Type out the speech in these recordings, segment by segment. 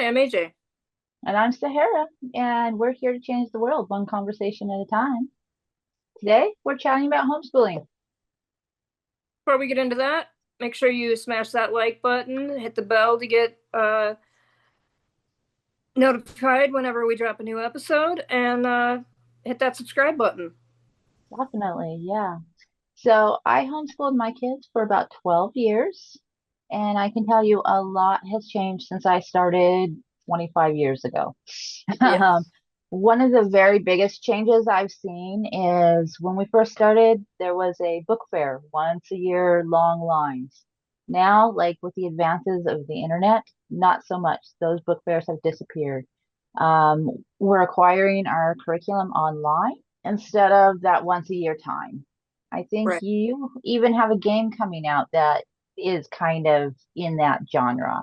Hi, I'm AJ. And I'm Sahara, and we're here to change the world one conversation at a time. Today, we're chatting about homeschooling. Before we get into that, make sure you smash that like button, hit the bell to get notified whenever we drop a new episode, and hit that subscribe button. Definitely, yeah. So, I homeschooled my kids for about 12 years, and I can tell you a lot has changed since I started 25 years ago. Yeah, Um, One of the very biggest changes I've seen is when we first started, there was a book fair once a year, long lines. Now, like with the advances of the internet, not so much. Those book fairs have disappeared. We're acquiring our curriculum online instead of that once a year time. I think right. you even have a game coming out that is kind of in that genre.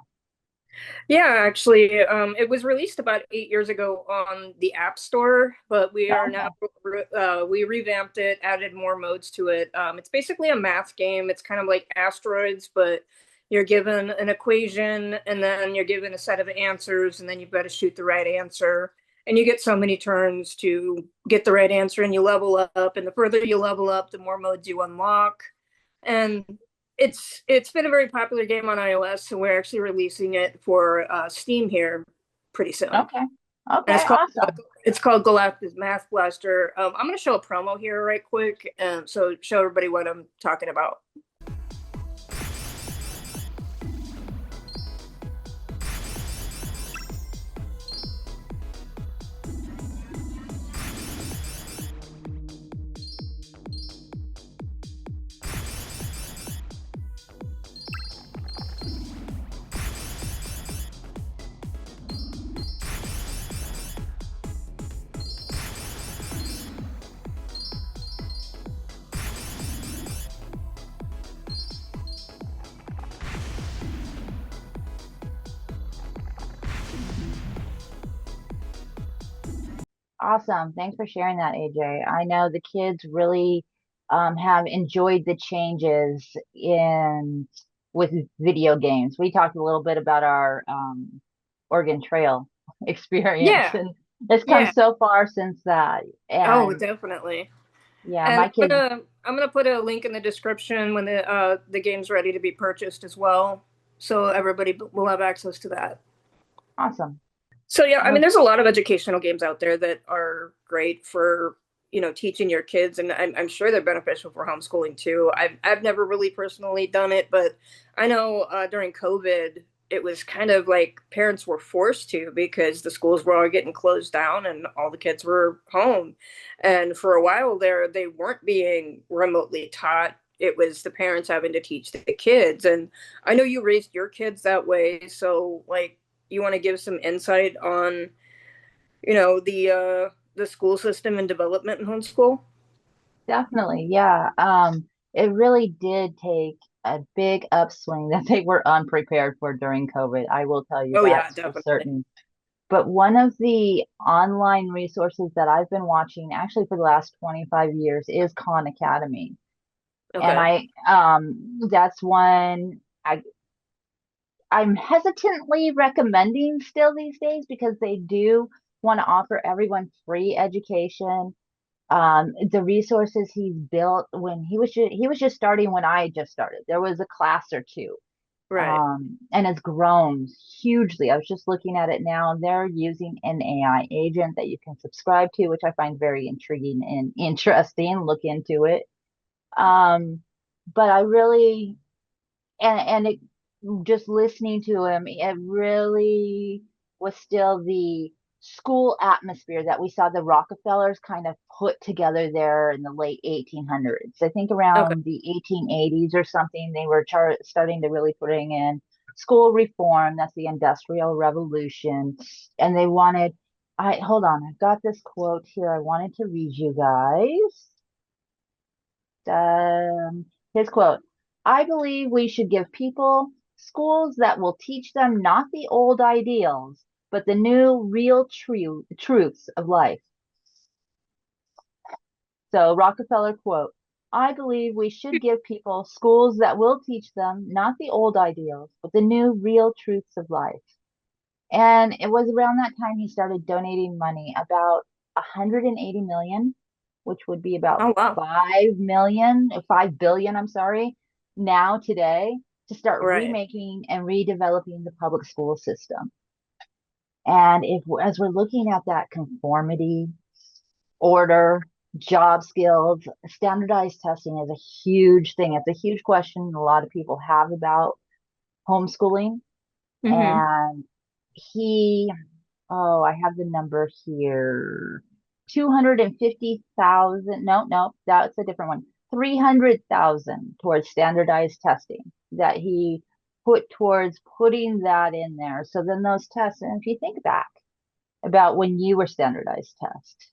Yeah, actually, it was released about 8 years ago on the App Store, but we are now Okay. we revamped it, added more modes to it. It's basically a math game. It's kind of like asteroids, but you're given an equation, and then you're given a set of answers, and then you've got to shoot the right answer. And you get so many turns to get the right answer, and you level up. And the further you level up, the more modes you unlock. And it's been a very popular game on iOS, so we're actually releasing it for Steam here pretty soon. Okay. And Okay, awesome. it's called Galactus Math Blaster. I'm going to show a promo here right quick, so show everybody what I'm talking about. Awesome. Thanks for sharing that, AJ. I know the kids really have enjoyed the changes in with video games. We talked a little bit about our Oregon Trail experience, Yeah, and it's come yeah. so far since that. Oh, And definitely. yeah, And my kids, I'm gonna put a link in the description when the game's ready to be purchased as well, so everybody will have access to that. awesome. So yeah, I Oh, mean, there's a lot of educational games out there that are great for teaching your kids, and I'm sure they're beneficial for homeschooling too. I've never really personally done it, but I know during COVID, it was kind of like parents were forced to because the schools were all getting closed down and all the kids were home, and for a while there, they weren't being remotely taught. It was the parents having to teach the kids, and I know you raised your kids that way, so like you want to give some insight on, the school system and development in homeschool? definitely. Yeah. It really did take a big upswing that they were unprepared for during COVID. I will tell you Oh yeah, that's for definitely. certain. But one of the online resources that I've been watching actually for the last 25 years is Khan Academy. And Okay. that's one I'm hesitantly recommending still these days because they do want to offer everyone free education. The resources he's built when he was just starting when I just started. There was a class or two, Right. and it's grown hugely. I was just looking at it now, and they're using an AI agent that you can subscribe to, which I find very intriguing and interesting. Look into it. Um, but I really and it just listening to him, it really was still the school atmosphere that we saw the Rockefellers kind of put together there in the late 1800s. I think Okay. around the 1880s or something, they were starting to really putting in school reform. That's the Industrial Revolution. And they wanted, hold on, I've got this quote here I wanted to read you guys. His quote: I believe we should give people schools that will teach them not the old ideals, but the new, real truths of life. So, Rockefeller quote: I believe we should give people schools that will teach them not the old ideals, but the new, real truths of life. And it was around that time he started donating money, about 180 million, which would be about Oh wow. 5 billion, I'm sorry, now today, to start Right. remaking and redeveloping the public school system. And if as we're looking at that conformity, order, job skills, standardized testing is a huge thing. It's a huge question a lot of people have about homeschooling. Mm-hmm. And he, oh, I have the number here. 250,000. No, no, that's a different one. 300,000 towards standardized testing that he put towards putting that in there. So then those tests, and if you think back about when you were standardized test,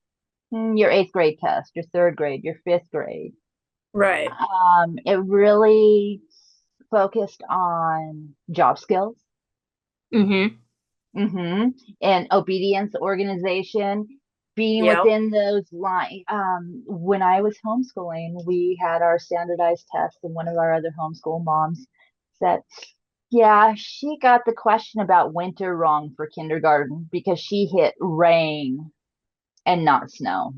your eighth grade test, your third grade, your fifth grade, Right. it really focused on job skills. Mm-hmm. hmm And obedience, organization, being Yep. within those lines. When I was homeschooling, we had our standardized tests, and one of our other homeschool moms said, yeah, she got the question about winter wrong for kindergarten because she hit rain and not snow.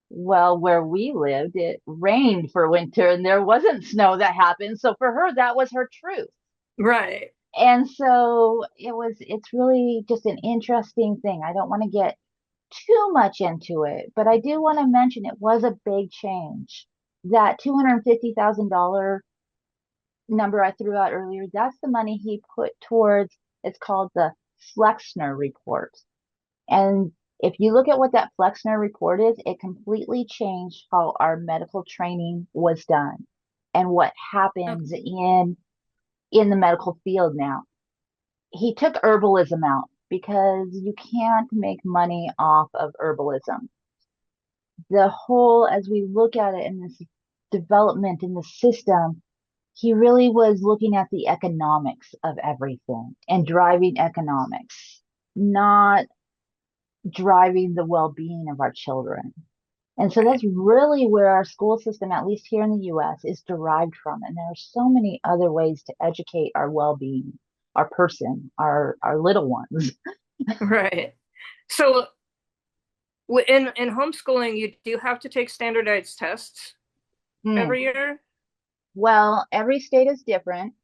Well, where we lived, it rained for winter and there wasn't snow that happened. So for her, that was her truth. Right. And so it's really just an interesting thing. I don't want to get too much into it, but I do want to mention it was a big change. That $250,000 number I threw out earlier, that's the money he put towards, it's called the Flexner report. And if you look at what that Flexner report is, it completely changed how our medical training was done and what Okay. happens in the medical field now. He took herbalism out because you can't make money off of herbalism. The whole, as we look at it in this development in the system, he really was looking at the economics of everything and driving economics, not driving the well-being of our children. And so Right. that's really where our school system, at least here in the US, is derived from. And there are so many other ways to educate our well-being, our person, our little ones. Right. So in homeschooling, you do have to take standardized tests Hmm. every year. Well, every state is different.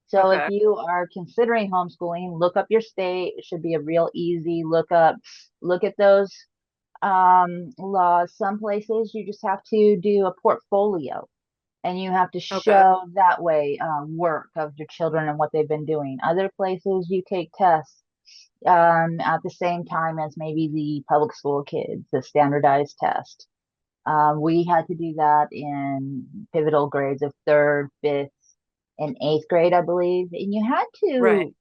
So if Okay. you are considering homeschooling, look up your state. It should be a real easy look up. Look at those laws. Some places you just have to do a portfolio and you have to Okay. show that way work of your children and what they've been doing. Other places you take tests at the same time as maybe the public school kids, the standardized test. We had to do that in pivotal grades of third, fifth, and eighth grade, I believe. And you had Right. to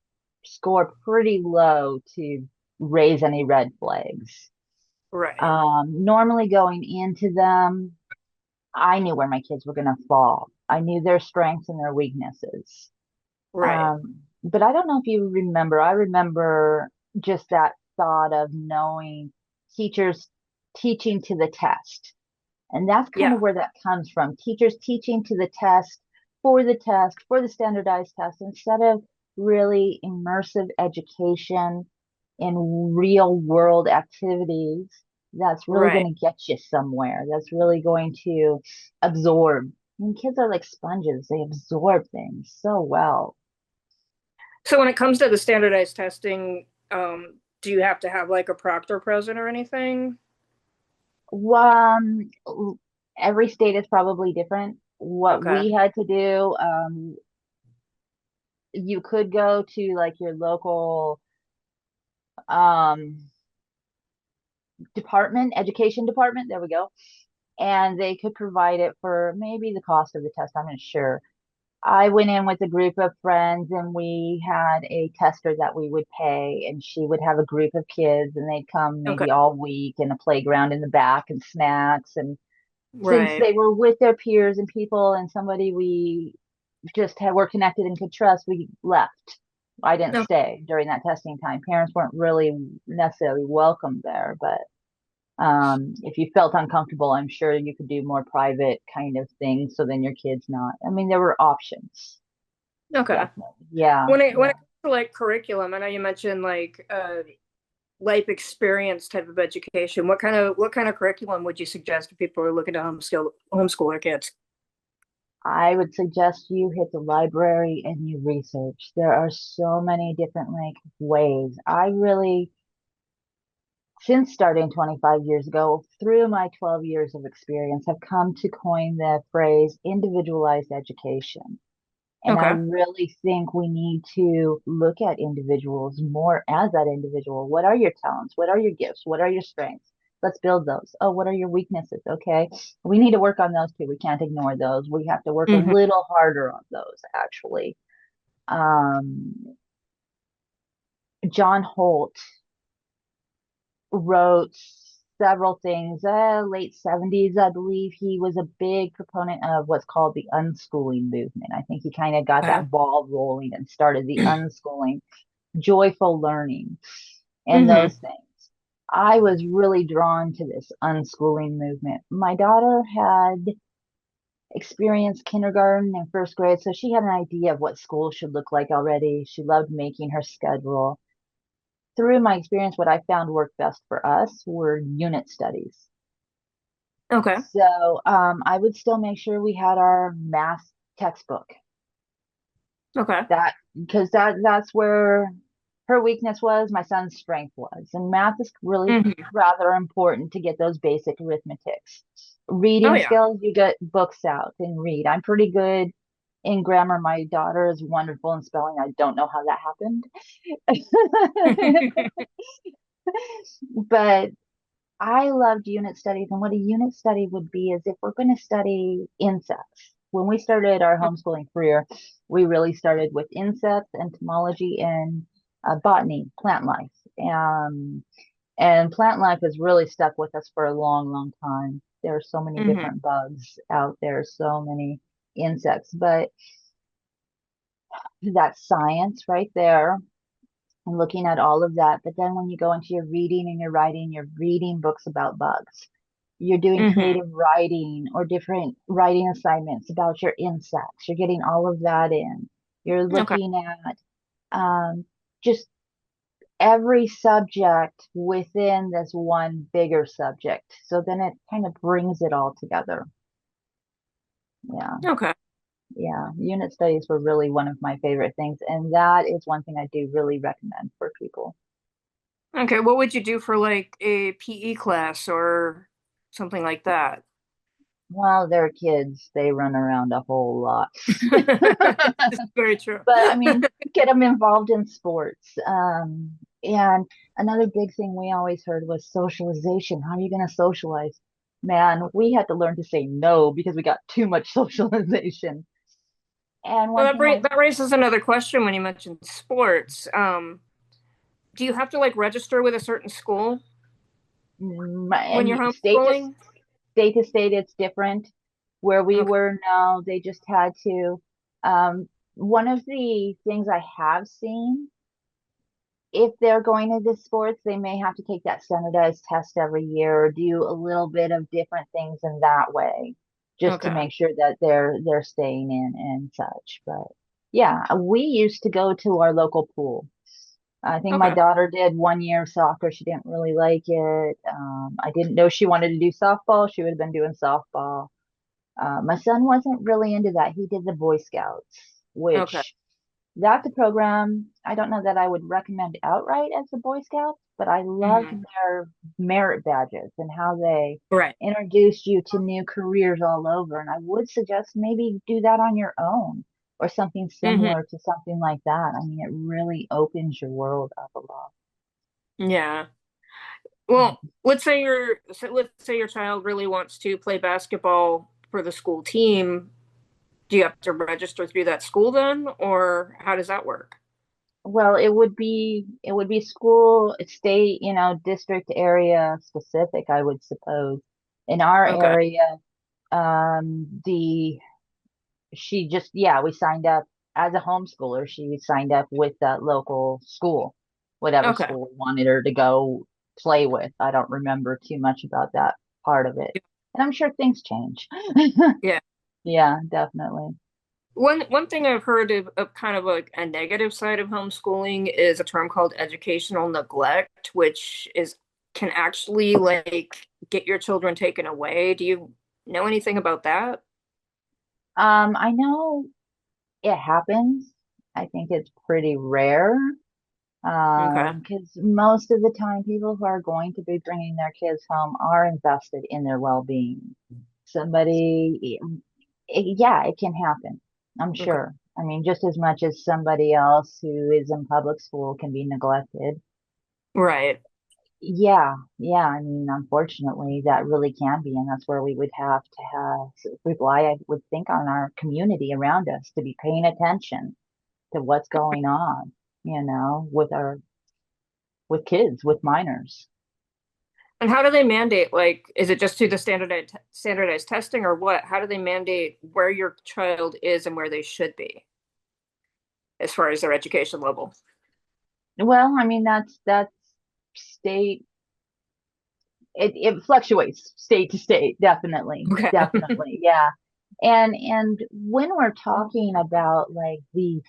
score pretty low to raise any red flags. Right. Normally going into them, I knew where my kids were going to fall. I knew their strengths and their weaknesses. Right. But I don't know if you remember. I remember just that thought of knowing teachers teaching to the test. And that's kind of Yeah. where that comes from. Teachers teaching to the test, for the standardized test, instead of really immersive education in real world activities that's really Right. going to get you somewhere. That's really going to absorb. And kids are like sponges, they absorb things so well. So when it comes to the standardized testing, do you have to have like a proctor present or anything? Um, every state is probably different. What Okay. we had to do, you could go to like your local um department, education department, there we go. And they could provide it for maybe the cost of the test, I'm not sure. I went in with a group of friends and we had a tester that we would pay, and she would have a group of kids and they'd come Okay. maybe all week and a playground in the back and snacks. And since Right. they were with their peers and people and somebody we just had were connected and could trust, we left. I didn't No. stay during that testing time. Parents weren't really necessarily welcome there, but if you felt uncomfortable, I'm sure you could do more private kind of things so then your kid's not. I mean, there were options. Okay. Definitely. Yeah. When it Yeah. For like curriculum, I know you mentioned like life experience type of education. What kind of curriculum would you suggest if people are looking to homeschool their kids? I would suggest you hit the library and you research. There are so many different like ways. I really, since starting 25 years ago, through my 12 years of experience, have come to coin the phrase individualized education. And I Okay. really think we need to look at individuals more as that individual. What are your talents? What are your gifts? What are your strengths? Let's build those. Oh, what are your weaknesses? Okay. We need to work on those too. We can't ignore those. We have to work a Hmm. little harder on those, actually. Um, John Holt wrote several things, late 70s, I believe. He was a big proponent of what's called the unschooling movement. I think he kind of got Okay. that ball rolling and started the unschooling, joyful learning, and Hmm. those things. I was really drawn to this unschooling movement. My daughter had experienced kindergarten and first grade, so she had an idea of what school should look like already. She loved making her schedule. Through my experience, what I found worked best for us were unit studies. Okay. So I would still make sure we had our math textbook. Okay. That because that's where her weakness was, my son's strength was. And math is really Hmm. rather important to get those basic arithmetics. Oh Reading yeah. skills, you get books out and read. I'm pretty good in grammar. My daughter is wonderful in spelling. I don't know how that happened. But I loved unit studies, and what a unit study would be is if we're going to study insects. When we started our homeschooling career, we really started with insects, entomology, and botany, plant life. And plant life has really stuck with us for a long, long time. There are so many Hmm. different bugs out there, so many insects, but that's science right there and looking at all of that. But then when you go into your reading and your writing, you're reading books about bugs. You're doing Hmm. creative writing or different writing assignments about your insects. You're getting all of that in. You're Okay. looking at just every subject within this one bigger subject. So then it kind of brings it all together. Yeah. Okay. Yeah. Unit studies were really one of my favorite things. And that is one thing I do really recommend for people. Okay. What would you do for like a PE class or something like that? Well, they're kids. They run around a whole lot. This is very true. But I mean, get them involved in sports. And another big thing we always heard was socialization. How are you going to socialize? Man, we had to learn to say no because we got too much socialization. And Well, one thing I, that raises another question when you mentioned sports. Do you have to like register with a certain school when and you're state to homeschooling? state to state, it's different. Where we Okay. were, no, they just had to. One of the things I have seen, if they're going into sports, they may have to take that standardized test every year or do a little bit of different things in that way, just to Okay. make sure that they're staying in and such. But yeah, we used to go to our local pool. I think my Okay. daughter did 1 year of soccer. She didn't really like it. I didn't know she wanted to do softball. She would have been doing softball. My son wasn't really into that. He did the Boy Scouts, Okay. which that's a program I don't know that I would recommend outright as the Boy Scouts, but I loved Hmm. their merit badges and how they Right. introduced you to new careers all over. And I would suggest maybe do that on your own or something Hmm. similar to something like that. I mean, it really opens your world up a lot. Yeah. Well, let's say your child really wants to play basketball for the school team. Do you have to register through that school then, or how does that work? Well, it would be school, state, district area specific, I would suppose. In our Okay. area, the she just yeah, we signed up as a homeschooler. She signed up with that local school, whatever Okay. school wanted her to go play with. I don't remember too much about that part of it. And I'm sure things change. Yeah. Yeah, definitely. One thing I've heard of kind of a negative side of homeschooling is a term called educational neglect, which is can actually like get your children taken away. Do you know anything about that? I know it happens. I think it's pretty rare. Okay. Because most of the time, people who are going to be bringing their kids home are invested in their well-being. Somebody, yeah, it can happen. I'm Okay. sure. I mean, just as much as somebody else who is in public school can be neglected. Right. Yeah, yeah. I mean, unfortunately, that really can be, and that's where we would have to rely, I would think, on our community around us to be paying attention to what's going on, with kids, with minors. And how do they mandate, like, is it just through the standardized testing or what? How do they mandate where your child is and where they should be as far as their education level? Well, I mean, that's state. It fluctuates state to state, definitely, Okay. definitely, yeah. And when we're talking about like the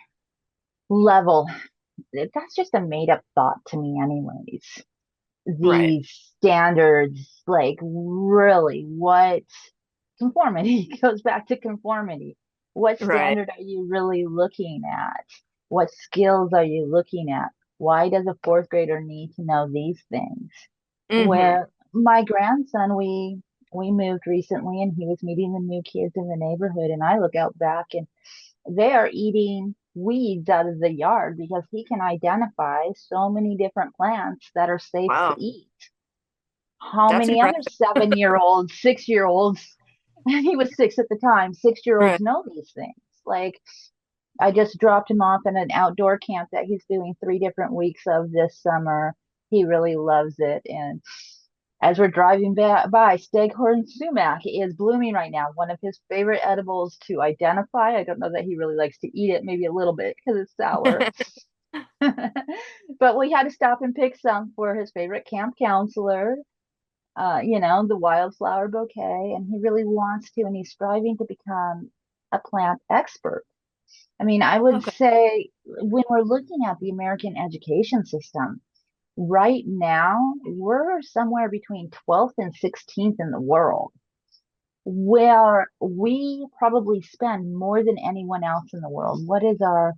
level, that's just a made up thought to me, anyways. Right. The standards, like really, what conformity goes back to conformity. What Right. standard are you really looking at? What skills are you looking at? Why does a fourth grader need to know these things? Hmm. Where my grandson, we moved recently and he was meeting the new kids in the neighborhood, and I look out back and they are eating weeds out of the yard because he can identify so many different plants that are safe to Wow. eat. How That's many other impressive. 7-year-olds, 6-year-olds, he was 6 at the time, 6-year-olds Right. know these things? Like, I just dropped him off in an outdoor camp that he's doing 3 different weeks of this summer. He really loves it. And as we're driving by, Staghorn sumac is blooming right now. One of his favorite edibles to identify. I don't know that he really likes to eat it, maybe a little bit because it's sour. But we had to stop and pick some for his favorite camp counselor, the wildflower bouquet. And he really wants to, and he's striving to become a plant expert. I mean, I would Okay. say when we're looking at the American education system, right now we're somewhere between 12th and 16th in the world, where we probably spend more than anyone else in the world. What is our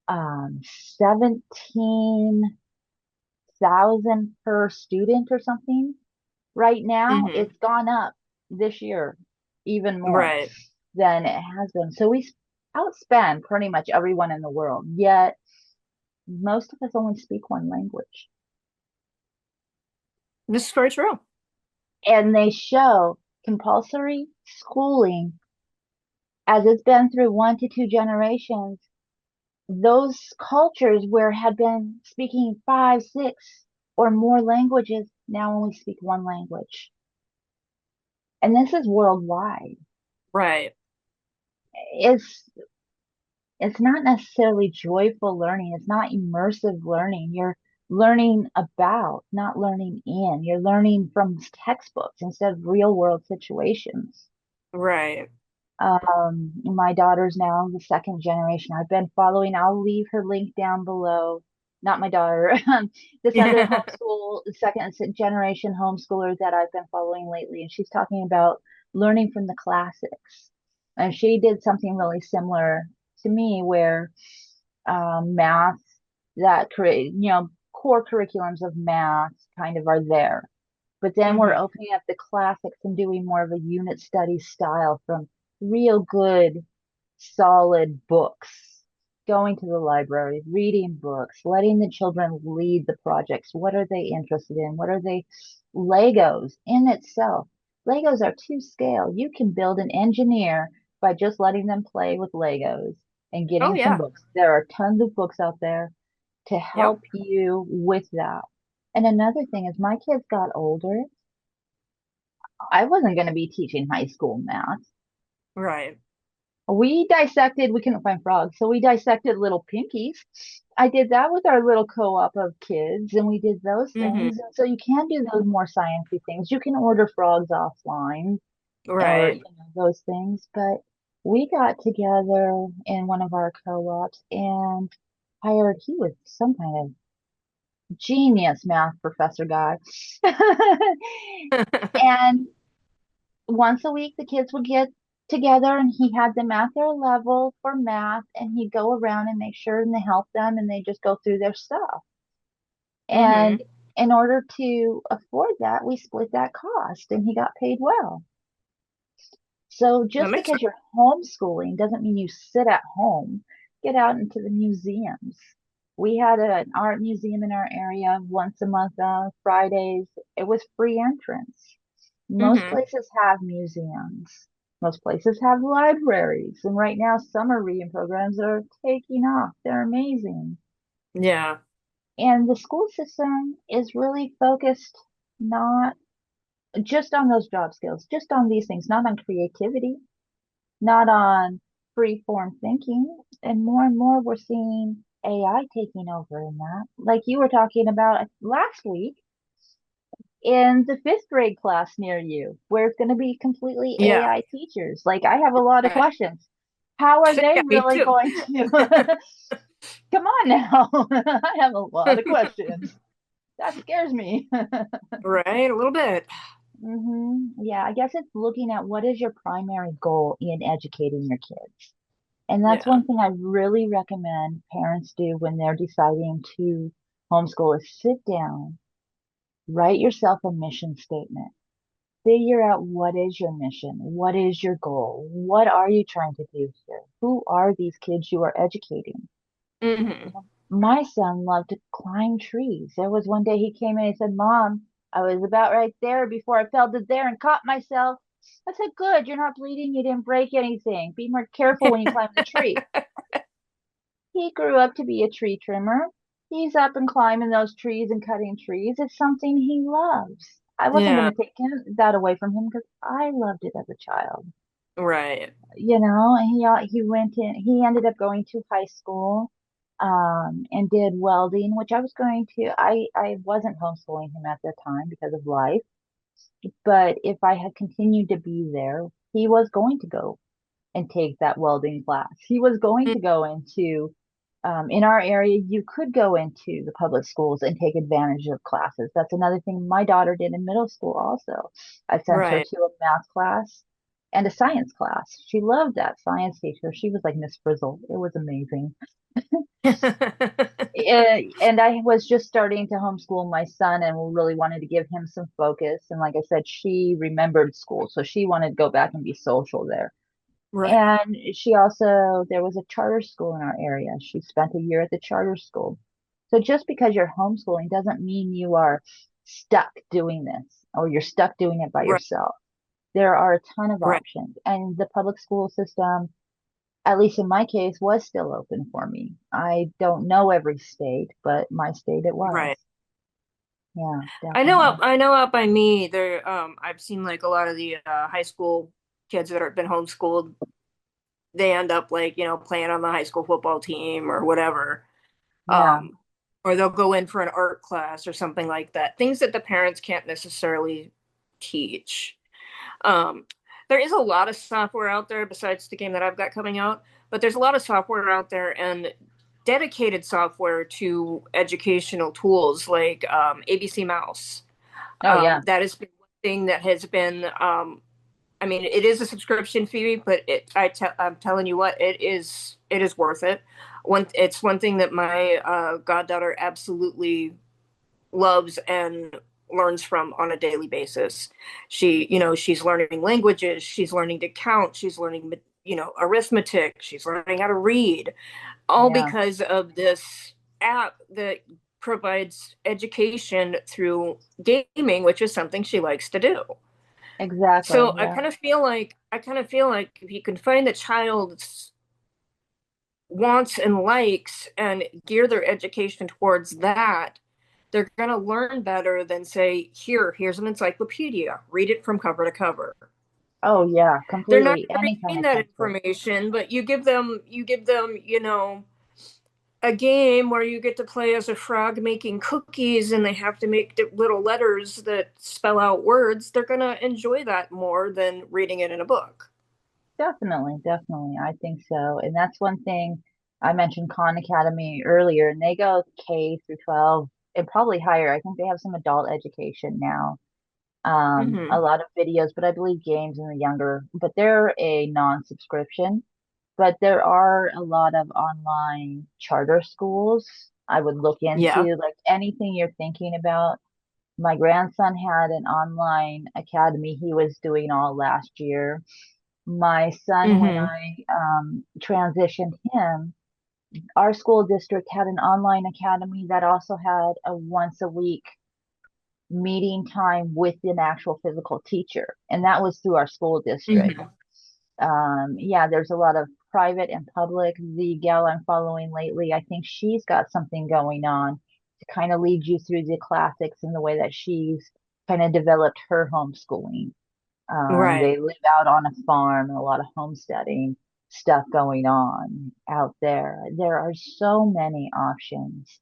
17,000 per student or something? Right now, Hmm. it's gone up this year even more Right. than it has been. So we outspend pretty much everyone in the world, yet most of us only speak one language. This is very true. And they show compulsory schooling, as it's been through 1 to 2 generations, those cultures where had been speaking 5, 6 or more languages now only speak one language. And this is worldwide. Right. It's it's not necessarily joyful learning. It's not immersive learning. You're learning about, not learning in. You're learning from textbooks instead of real world situations. Right. My daughter's now the second generation. I've been following, I'll leave her link down below. Not my daughter, this other Yeah. homeschool, second generation homeschooler that I've been following lately. And she's talking about learning from the classics. And she did something really similar to me where math, that create, core curriculums of math kind of are there. But then we're Hmm. opening up the classics and doing more of a unit study style from real good, solid books. Going to the library, reading books, letting the children lead the projects. What are they interested in? What are they? Legos in itself. Legos are to scale. You can build an engineer by just letting them play with Legos and Oh, getting some yeah. books. There are tons of books out there to Yep. help you with that. And another thing is my kids got older. I wasn't going to be teaching high school math. Right. We couldn't find frogs, so we dissected little pinkies. I did that with our little co-op of kids, and we did those Hmm. things. And so you can do those more sciencey things. You can order frogs offline or Right. those things, but We got together in one of our co-ops and hired, he was some kind of genius math professor guy. And once a week, the kids would get together and he had them at their level for math and he'd go around and make sure and they help them and they just go through their stuff. And Hmm. in order to afford that, we split that cost and he got paid well. So That just makes because sense. you're homeschooling doesn't mean you sit at home. Get out into the museums. We had an art museum in our area once a month on Fridays. It was free entrance. Most Hmm. places have museums. Most places have libraries. And right now, summer reading programs are taking off. They're amazing. Yeah. And the school system is really focused not just on those job skills, just on these things, not on creativity, not on free form thinking. And more, we're seeing AI taking over in that. Like you were talking about last week in the fifth grade class near you, where it's going to be completely Yeah. AI teachers. Like I have a lot of questions. How are they Yeah, me really too. going to? Come on now. I have a lot of questions. That scares me. Right, a little bit. Yeah, I guess it's looking at what is your primary goal in educating your kids. And that's Yeah. one thing I really recommend parents do when they're deciding to homeschool is sit down, write yourself a mission statement. Figure out what is your mission? What is your goal? What are you trying to do here? Who are these kids you are educating? Hmm. My son loved to climb trees. There was one day he came in and he said, Mom, I was about right there before I fell to there and caught myself. I said, Good, you're not bleeding. You didn't break anything. Be more careful when you climb the tree. He grew up to be a tree trimmer. He's up and climbing those trees and cutting trees. It's something he loves. I wasn't Yeah. going to take that away from him because I loved it as a child. Right. He went in. He ended up going to high school, and did welding, which I was going to. I wasn't homeschooling him at the time because of life, but if I had continued to be there, he was going to go and take that welding class. He was going to go into, in our area, you could go into the public schools and take advantage of classes. That's another thing my daughter did in middle school also. I sent her Right. to a math class and a science class. She loved that science teacher. She was like Miss Frizzle. It was amazing. And I was just starting to homeschool my son and really wanted to give him some focus. And like I said, she remembered school, so she wanted to go back and be social there. Right. And she also, there was a charter school in our area. She spent a year at the charter school. So just because you're homeschooling doesn't mean you are stuck doing this or you're stuck doing it by Right. yourself. There are a ton of Right. options. And the public school system, at least in my case, was still open for me. I don't know every state, but my state it was. Right. Yeah, definitely. I know out by me there I've seen like a lot of the high school kids that have been homeschooled, they end up like, playing on the high school football team or whatever. Yeah, Um or they'll go in for an art class or something like that. Things that the parents can't necessarily teach. Um, there is a lot of software out there besides the game that I've got coming out, but there's a lot of software out there and dedicated software to educational tools like ABC Mouse. oh yeah, That has been one thing that has been, I mean, it is a subscription fee, but I'm telling you what, it is worth it. It's one thing that my goddaughter absolutely loves and learns from on a daily basis. She's learning languages, she's learning to count, she's learning, arithmetic, she's learning how to read, all yeah, because of this app that provides education through gaming, which is something she likes to do. exactly. So Yeah, I kind of feel like if you can find the child's wants and likes and gear their education towards that, they're going to learn better than say, here's an encyclopedia, read it from cover to cover. oh yeah, They're not completely. going to Any kind retain of that textbook. information, but you give them, a game where you get to play as a frog making cookies and they have to make little letters that spell out words. They're going to enjoy that more than reading it in a book. Definitely, definitely. I think so. And that's one thing I mentioned Khan Academy earlier, and they go K through 12 and probably higher. I think they have some adult education now. A Mm-hmm. lot of videos, but I believe games in the younger, but they're a non-subscription. But there are a lot of online charter schools I would look Yeah. into, like anything you're thinking about. My grandson had an online academy he was doing all last year. My son, when Mm-hmm. I transitioned him, our school district had an online academy that also had a once a week meeting time with an actual physical teacher, and that was through our school district. Mm-hmm. Yeah, there's a lot of private and public. The gal I'm following lately, I think she's got something going on to kind of lead you through the classics in the way that she's kind of developed her homeschooling. Right. They live out on a farm, a lot of homesteading stuff going on out there. There are so many options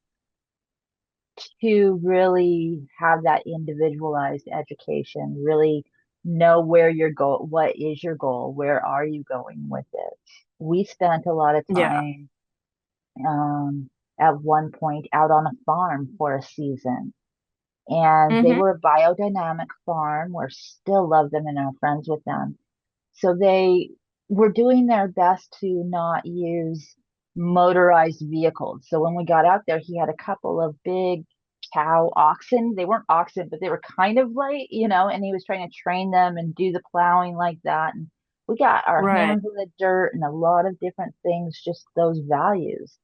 to really have that individualized education, really know where your goal, what is your goal, where are you going with it. We spent a lot of Yeah. time at one point out on a farm for a season, and they Mm-hmm. were a biodynamic farm. We still love them and are friends with them. So they were doing their best to not use motorized vehicles. So when we got out there, he had a couple of big cow oxen. They weren't oxen, but they were kind of like, and he was trying to train them and do the plowing like that. And we got our Right. hands in the dirt and a lot of different things, just those values.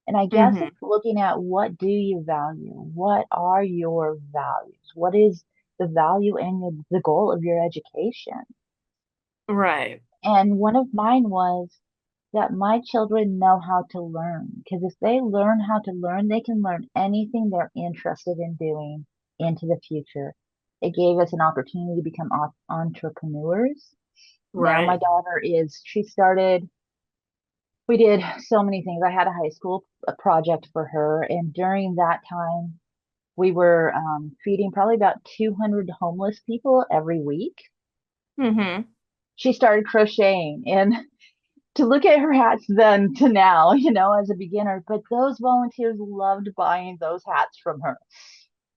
And I guess Mm-hmm. it's looking at what do you value? What are your values? What is the value and the goal of your education? Right. And one of mine was that my children know how to learn. Because if they learn how to learn, they can learn anything they're interested in doing into the future. It gave us an opportunity to become entrepreneurs. Now, my Right. daughter she started, we did so many things. I had a high school project for her. And during that time, we were feeding probably about 200 homeless people every week. Mm-hmm. She started crocheting, and to look at her hats then to now, as a beginner, but those volunteers loved buying those hats from her.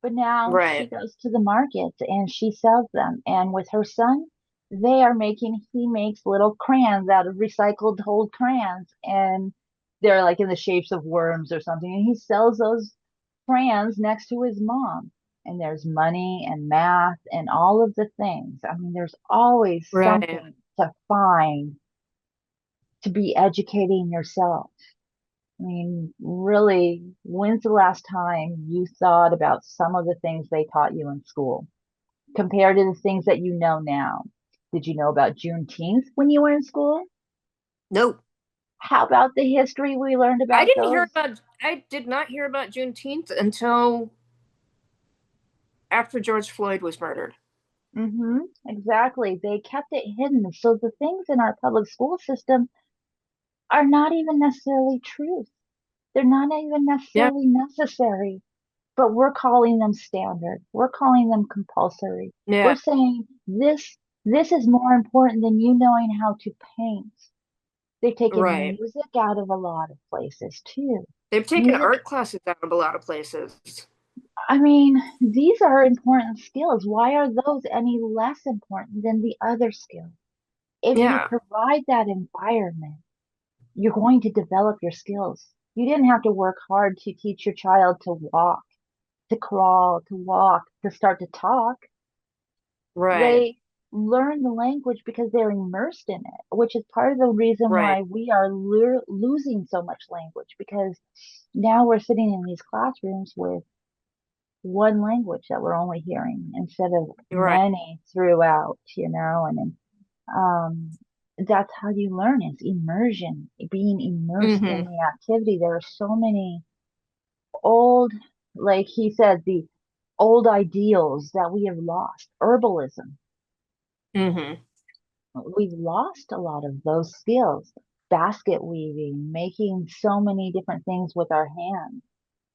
But now she Right. goes to the markets and she sells them. And with her son, he makes little crayons out of recycled old crayons. And they're like in the shapes of worms or something. And he sells those crayons next to his mom. And there's money and math and all of the things. I mean, there's always Right. something to find to be educating yourself. I mean, really, when's the last time you thought about some of the things they taught you in school compared to the things that you know now? Did you know about Juneteenth when you were in school? Nope. How about the history we learned about those? I did not hear about Juneteenth until after George Floyd was murdered. Mm-hmm, exactly. They kept it hidden. So the things in our public school system are not even necessarily truth. They're not even Yeah. necessarily necessary. But we're calling them standard. We're calling them compulsory. We're Yeah. saying this is more important than you knowing how to paint. They've taken Right. music out of a lot of places too. They've taken Music, art classes out of a lot of places. I mean, these are important skills. Why are those any less important than the other skills? If you Yeah. provide that environment, you're going to develop your skills. You didn't have to work hard to teach your child to walk, to crawl, to walk, to start to talk. Right. They learn the language because they're immersed in it, which is part of the reason Right. why we are losing so much language because now we're sitting in these classrooms with one language that we're only hearing instead of Right. many throughout, and um, that's how you learn is immersion, being immersed in Mm-hmm. the activity. There are so many old, like he said, the old ideals that we have lost. Herbalism, Mm-hmm. we've lost a lot of those skills. Basket weaving, making so many different things with our hands.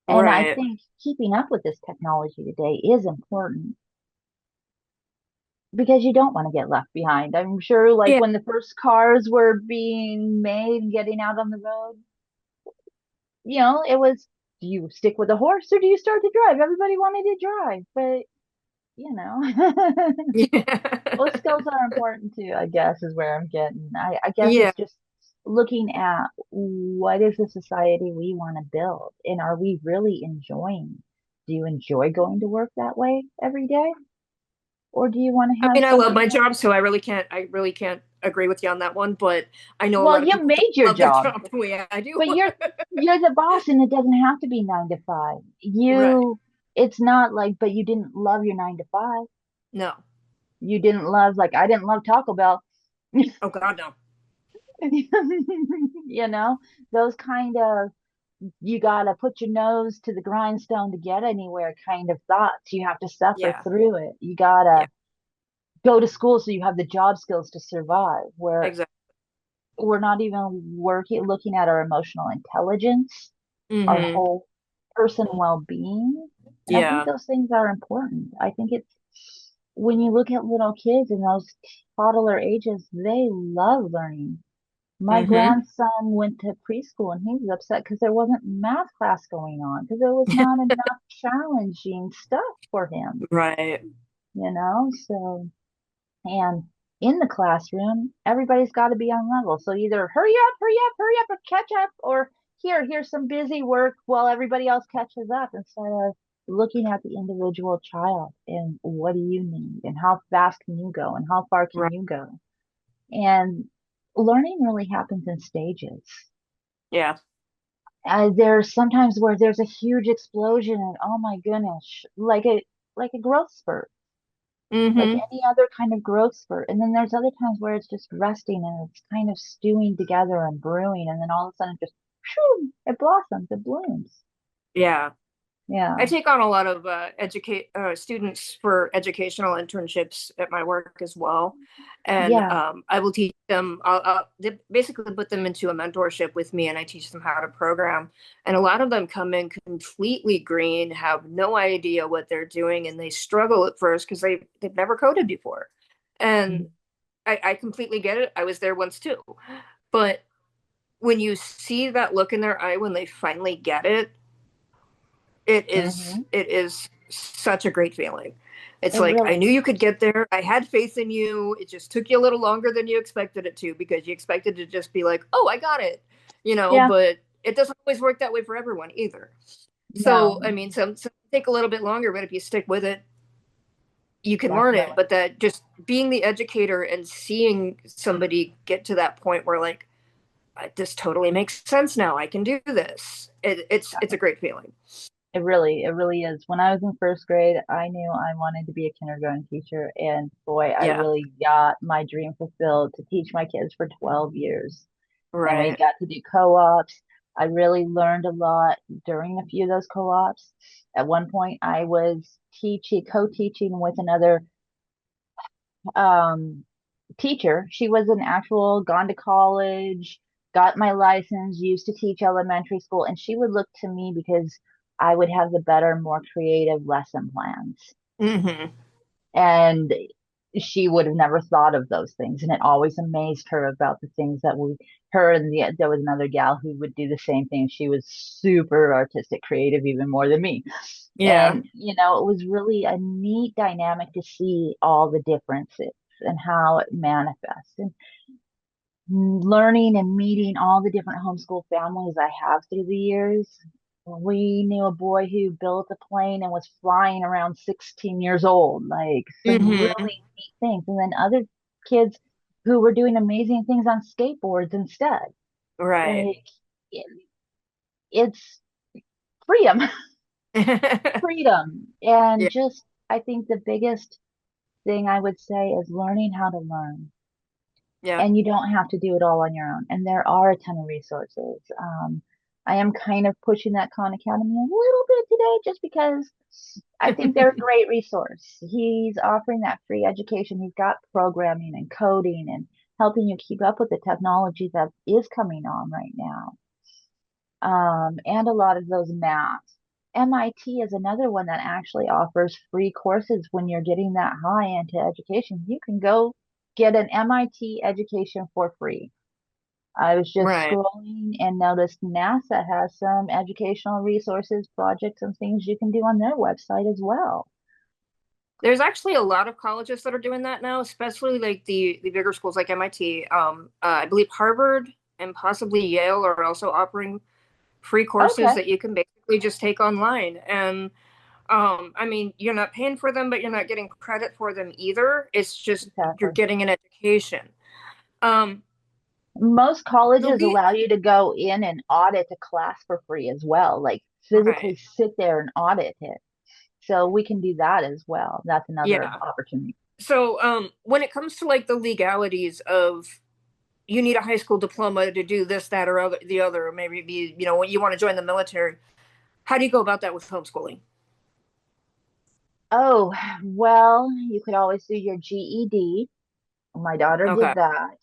And I Right. think keeping up with this technology today is important. because you don't want to get left behind. I'm sure, like Yeah. when the first cars were being made and getting out on the road, it was, do you stick with the horse or do you start to drive? Everybody wanted to drive, but you know, those Yeah. skills are important too, I guess, is where I'm getting. I guess Yeah. it's just looking at what is the society we want to build and are we really enjoying? Do you enjoy going to work that way every day? Or do you want to I have mean, I love something my that, job, so I really can't agree with you on that one, but I know a well, lot of you people don't made your love their job, job the way I do. but you're the boss and it doesn't have to be 9 to 5. Right. It's not like, but you didn't love your 9 to 5. No. You didn't love, like, I didn't love Taco Bell. Oh God, no. You know, those kind of, you gotta put your nose to the grindstone to get anywhere kind of thoughts. You have to suffer Yeah. through it. You Yeah. gotta go to school so you have the job skills to survive. Where Exactly. we're not even looking at our emotional intelligence, our Mm-hmm. whole person well-being. And I think Yeah. those things are important. I think it's when you look at little kids in those toddler ages, they love learning. My Mm-hmm. grandson went to preschool and he was upset because there wasn't math class going on because there was not enough challenging stuff for him, Right. So, and in the classroom, everybody's got to be on level. So either hurry up, or catch up, or here's some busy work while everybody else catches up instead of looking at the individual child and what do you need and how fast can you go and how far can Right. you go. And learning really happens in stages. Yeah. There's sometimes where there's a huge explosion and oh my goodness, like a growth spurt, like Mm-hmm. any other kind of growth spurt. And then there's other times where it's just resting and it's kind of stewing together and brewing, and then all of a sudden just shoo, it blossoms, it blooms. Yeah. I Yeah, take on a lot of educate students for educational internships at my work as well, and yeah, I will teach them. They basically put them into a mentorship with me, and I teach them how to program. And a lot of them come in completely green, have no idea what they're doing, and they struggle at first because they've never coded before. And I completely get it. I was there once too, but when you see that look in their eye when they finally get it, it is hmm, it is such a great feeling. It's it like really I knew is. you could get there. I had faith in you. It just took you a little longer than you expected it to because you expected to just be like, "Oh, I got it." Yeah, But it doesn't always work that way for everyone either. So, no, I mean, some take a little bit longer, but if you stick with it, you can learn it. definitely. But that just being the educator and seeing somebody get to that point where like this totally makes sense now. I can do this. It's a great feeling. It really is. When I was in first grade, I knew I wanted to be a kindergarten teacher, and boy, I Yeah. really got my dream fulfilled to teach my kids for 12 years. And we Right. got to do co-ops. I really learned a lot during a few of those co-ops. At one point, I was co-teaching with another um, teacher. She was an actual gone to college, got my license, used to teach elementary school, and she would look to me because I would have the better, more creative lesson plans. Hmm. And she would have never thought of those things. And it always amazed her about the things that her and there was another gal who would do the same thing. She was super artistic, creative, even more than me. Yeah. And, it was really a neat dynamic to see all the differences and how it manifests. And learning and meeting all the different homeschool families I have through the years. We knew a boy who built a plane and was flying around 16 years old, like some Hmm. really neat things. And then other kids who were doing amazing things on skateboards instead. Right. Like it, it's freedom, freedom. And Yeah. just, I think the biggest thing I would say is learning how to learn. Yeah. And you don't have to do it all on your own. And there are a ton of resources. I am kind of pushing that Khan Academy a little bit today just because I think they're a great resource. He's offering that free education. He's got programming and coding and helping you keep up with the technology that is coming on right now. And a lot of those math. MIT is another one that actually offers free courses when you're getting that high into education. You can go get an MIT education for free. I was just Right. scrolling and noticed NASA has some educational resources, projects, and things you can do on their website as well. There's actually a lot of colleges that are doing that now, especially like the bigger schools like MIT. I believe Harvard and possibly Yale are also offering free courses Okay, that you can basically just take online. And I mean, you're not paying for them, but you're not getting credit for them either. It's just you're exactly. getting an education. Um, Most the colleges lead, allow you to go in and audit a class for free as well, like physically right? sit there and audit it. So we can do that as well. That's another Yeah. opportunity. So, when it comes to like the legalities of you need a high school diploma to do this, that, or the other, or maybe be, when you want to join the military, how do you go about that with homeschooling? Oh, well, you could always do your GED. My daughter Okay. did that.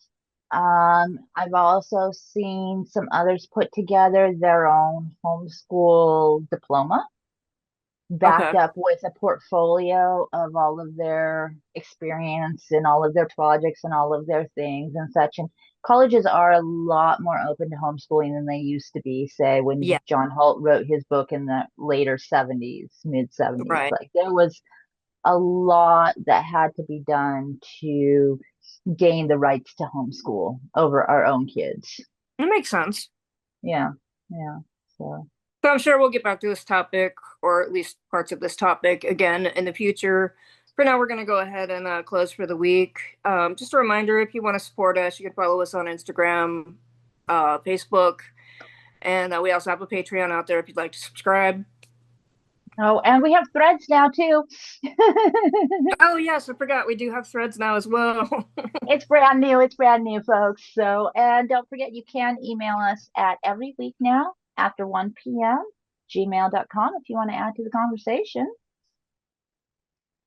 I've also seen some others put together their own homeschool diploma, backed Okay. up with a portfolio of all of their experience and all of their projects and all of their things and such. And colleges are a lot more open to homeschooling than they used to be, say, when Yeah. John Holt wrote his book in the later 70s, mid 70s. Right. Like there was a lot that had to be done to gain the rights to homeschool over our own kids. That makes sense. Yeah, yeah. So, So I'm sure we'll get back to this topic, or at least parts of this topic, again in the future. For now, we're going to go ahead and close for the week. Just a reminder, if you want to support us, you can follow us on Instagram, Facebook, and we also have a Patreon out there if you'd like to subscribe. oh, and we have threads now too. Oh, yes, I forgot. We do have threads now as well. It's brand new. It's brand new, folks. So, and don't forget, you can email us at every week now after 1 p.m. gmail.com if you want to add to the conversation.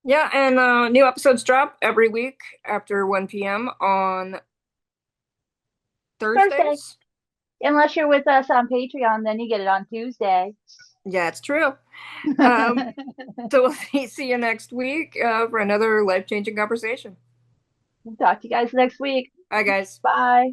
Yeah, and new episodes drop every week after 1 p.m. on Thursday, Thursdays. unless you're with us on Patreon, then you get it on Tuesday. Yeah, it's true. Um, so we'll see you next week for another life-changing conversation. Talk to you guys next week. Bye, guys. Bye.